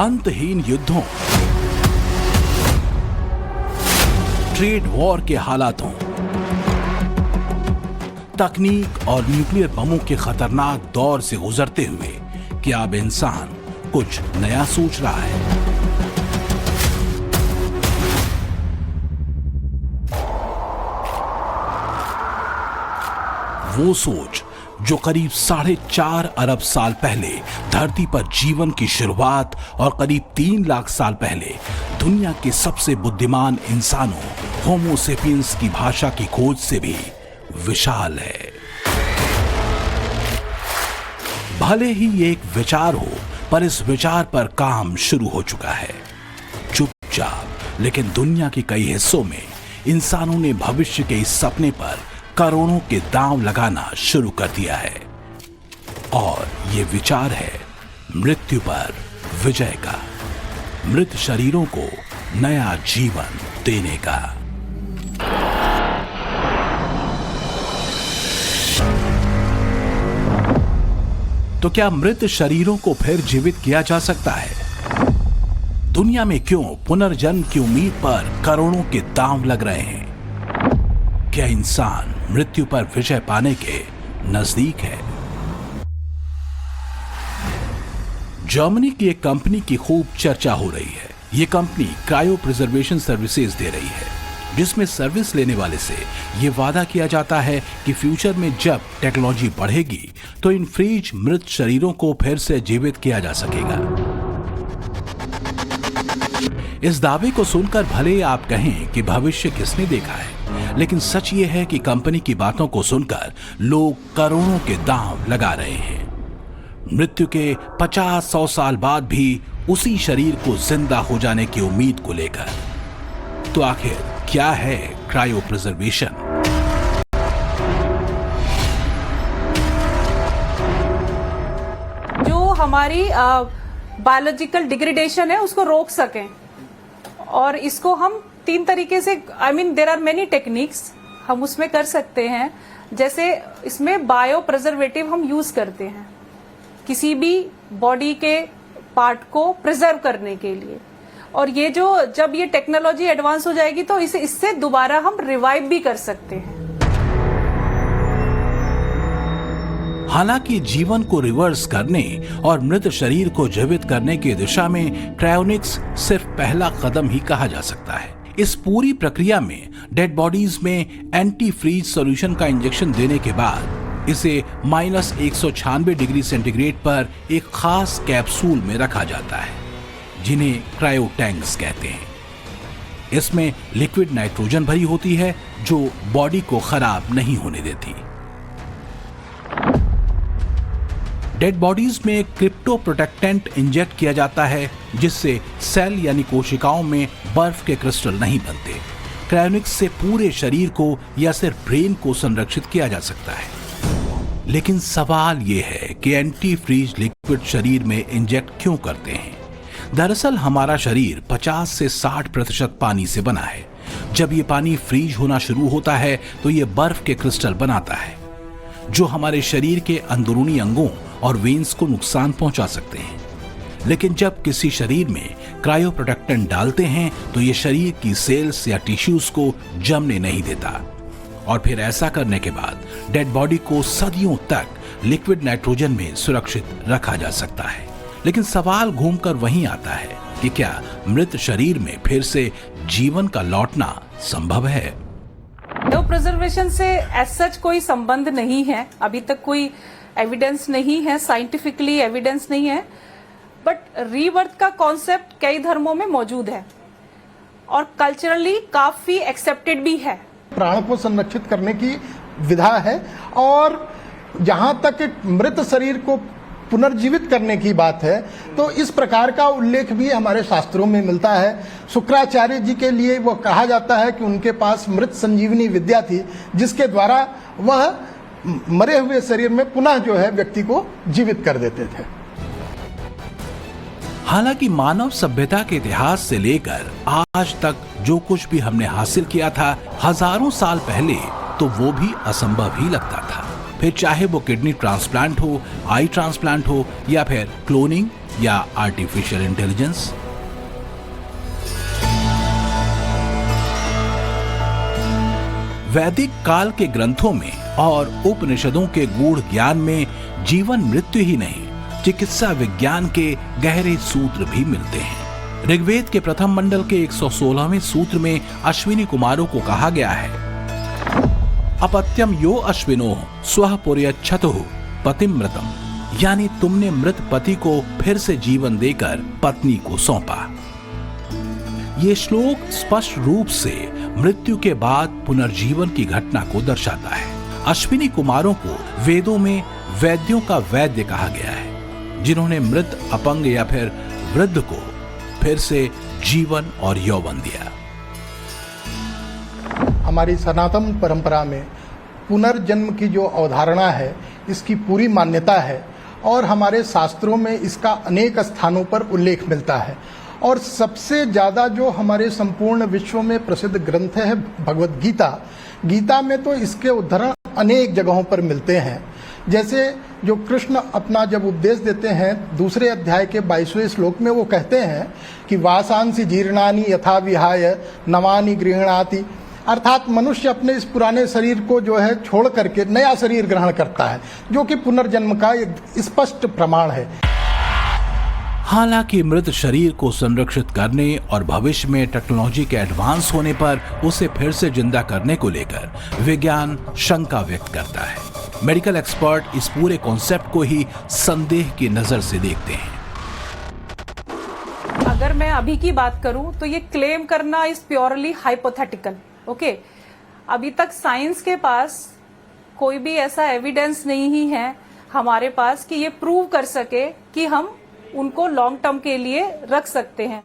अंतहीन युद्धों, trade war के हालातों, तकनीक और न्यूक्लियर बमों के खतरनाक दौर से गुजरते हुए क्या अब इंसान कुछ नया सोच रहा है? वो सोच जो करीब 4.5 अरब साल पहले धरती पर जीवन की शुरुआत और करीब 3 लाख साल पहले दुनिया के सबसे बुद्धिमान इंसानों होमो सेपियंस की भाषा की खोज से भी विशाल है। भले ही ये एक विचार हो, पर इस विचार पर काम शुरू हो चुका है। चुपचाप लेकिन दुनिया के कई हिस्सों में इंसानों ने भविष्य के इस सपने पर करोड़ों के दांव लगाना शुरू कर दिया है। और ये विचार है मृत्यु पर विजय का, मृत शरीरों को नया जीवन देने का। तो क्या मृत शरीरों को फिर जीवित किया जा सकता है? दुनिया में क्यों पुनर्जन्म की उम्मीद पर करोड़ों के दांव लग रहे हैं? क्या इंसान मृत्यु पर विजय पाने के नजदीक है? जर्मनी की एक कंपनी की खूब चर्चा हो रही है। यह कंपनी क्रायो प्रिजर्वेशन सर्विसेज दे रही है, जिसमें सर्विस लेने वाले से यह वादा किया जाता है कि फ्यूचर में जब टेक्नोलॉजी बढ़ेगी तो इन फ्रीज मृत शरीरों को फिर से जीवित किया जा सकेगा। इस दावे को सुनकर भले आप कहें कि भविष्य किसने देखा है, लेकिन सच ये है कि कंपनी की बातों को सुनकर लोग करोड़ों के दांव लगा रहे हैं। मृत्यु के 50-100 साल बाद भी उसी शरीर को जिंदा हो जाने की उम्मीद को लेकर। तो आखिर क्या है क्रायो प्रिजर्वेशन? जो हमारी बायोलॉजिकल डिग्रेडेशन है उसको रोक सकें, और इसको हम 3 तरीके से, देयर आर मेनी टेक्निक्स हम उसमें कर सकते हैं। जैसे इसमें बायो प्रिजर्वेटिव हम यूज करते हैं किसी भी बॉडी के पार्ट को प्रिजर्व करने के लिए, और ये जो जब ये टेक्नोलॉजी एडवांस हो जाएगी तो इससे दोबारा हम रिवाइव भी कर सकते हैं। हालांकि जीवन को रिवर्स करने और मृत शरीर को जीवित करने की दिशा में क्रायोनिक्स सिर्फ पहला कदम ही कहा जा सकता है। इस पूरी प्रक्रिया में डेड बॉडीज में एंटी फ्रीज सॉल्यूशन का इंजेक्शन देने के बाद इसे -196 डिग्री सेंटीग्रेड पर एक खास कैप्सूल में रखा जाता है, जिन्हें क्रायो टैंक्स कहते हैं। इसमें लिक्विड नाइट्रोजन भरी होती है जो बॉडी को खराब नहीं होने देती। डेड बॉडीज में क्रिप्टो प्रोटेक्टेंट इंजेक्ट किया जाता है, जिससे सेल यानी कोशिकाओं में बर्फ के क्रिस्टल नहीं बनते। क्रायोनिक्स से पूरे शरीर को या सिर्फ ब्रेन को संरक्षित किया जा सकता है। लेकिन सवाल यह है कि एंटी फ्रीज लिक्विड शरीर में इंजेक्ट क्यों करते हैं? दरअसल हमारा शरीर 50 से 60% पानी से बना है। जब ये पानी फ्रीज होना शुरू होता है तो ये बर्फ के क्रिस्टल बनाता है, जो हमारे शरीर के अंदरूनी अंगों और वेन्स को नुकसान पहुंचा सकते हैं। लेकिन जब किसी शरीर में क्रायो प्रोटेक्टेंट डालते हैं तो ये शरीर की सेल्स या टिश्यूज को जमने नहीं देता, और फिर ऐसा करने के बाद डेड बॉडी को सदियों तक लिक्विड नाइट्रोजन में सुरक्षित रखा जा सकता है। लेकिन सवाल घूमकर वहीं आता है कि क्या मृत शरीर में फिर से जीवन का लौटना संभव है? क्रायो प्रिजर्वेशन से एज सच कोई संबंध नहीं है, अभी तक कोई एविडेंस नहीं है, साइंटिफिकली एविडेंस नहीं है। बट रीबर्थ का कॉन्सेप्ट कई धर्मों में मौजूद है और कल्चरली काफी एक्सेप्टेड भी है। प्राण को संरक्षित करने की विधा है, और जहां तक एक मृत शरीर को पुनर्जीवित करने की बात है तो इस प्रकार का उल्लेख भी हमारे शास्त्रों में मिलता है। शुक्राचार्य जी के लिए वो कहा जाता है कि उनके पास मृत संजीवनी विद्या थी, जिसके द्वारा वह मरे हुए शरीर में पुनः जो है व्यक्ति को जीवित कर देते थे। हालांकि मानव सभ्यता के इतिहास से लेकर आज तक जो कुछ भी हमने हासिल किया था हजारों साल पहले, तो वो भी असंभव ही लगता था। फिर चाहे वो किडनी ट्रांसप्लांट हो, आई ट्रांसप्लांट हो या फिर क्लोनिंग या आर्टिफिशियल इंटेलिजेंस। वैदिक काल के ग्रंथों में और उपनिषदों के गूढ़ ज्ञान में जीवन मृत्यु ही नहीं, चिकित्सा विज्ञान के गहरे सूत्र भी मिलते हैं। ऋग्वेद के प्रथम मंडल के 116वें सूत्र में अश्विनी कुमारों को कहा गया है, अपत्यम यो अश्विनो स्वः पुर्यच्छतुः पतिमृतम, यानी तुमने मृत पति को फिर से जीवन देकर पत्नी को सौंपा। ये श्लोक स्पष्ट रूप से मृत्यु के बाद पुनर्जीवन की घटना को दर्शाता है। अश्विनी कुमारों को वेदों में वैद्यों का वैद्य कहा गया है, जिन्होंने मृत, अपंग या फिर वृद्ध को फिर से जीवन और यौवन दिया। हमारी सनातन परंपरा में पुनर्जन्म की जो अवधारणा है, इसकी पूरी मान्यता है और हमारे शास्त्रों में इसका अनेक स्थानों पर उल्लेख मिलता है। और सबसे ज़्यादा जो हमारे संपूर्ण विश्व में प्रसिद्ध ग्रंथ है भगवत गीता, गीता में तो इसके उदाहरण अनेक जगहों पर मिलते हैं। जैसे जो कृष्ण अपना जब उपदेश देते हैं, दूसरे अध्याय के 22वें श्लोक में वो कहते हैं कि वासांसि जीर्णानि यथा विहाय नवानि गृह्णाति, अर्थात मनुष्य अपने इस पुराने शरीर को जो है छोड़ करके नया शरीर ग्रहण करता है, जो कि पुनर्जन्म का एक स्पष्ट प्रमाण है। हालांकि मृत शरीर को संरक्षित करने और भविष्य में टेक्नोलॉजी के एडवांस होने पर उसे फिर से जिंदा करने को लेकर विज्ञान शंका व्यक्त करता है। मेडिकल एक्सपर्ट इस पूरे कॉन्सेप्ट को ही संदेह की नजर से देखते हैं। अगर मैं अभी की बात करूं तो ये क्लेम करना इज प्योरली हाइपोथेटिकल। ओके, अभी तक साइंस के पास कोई भी ऐसा एविडेंस नहीं है हमारे पास कि ये प्रूव कर सके कि हम उनको लॉन्ग टर्म के लिए रख सकते हैं।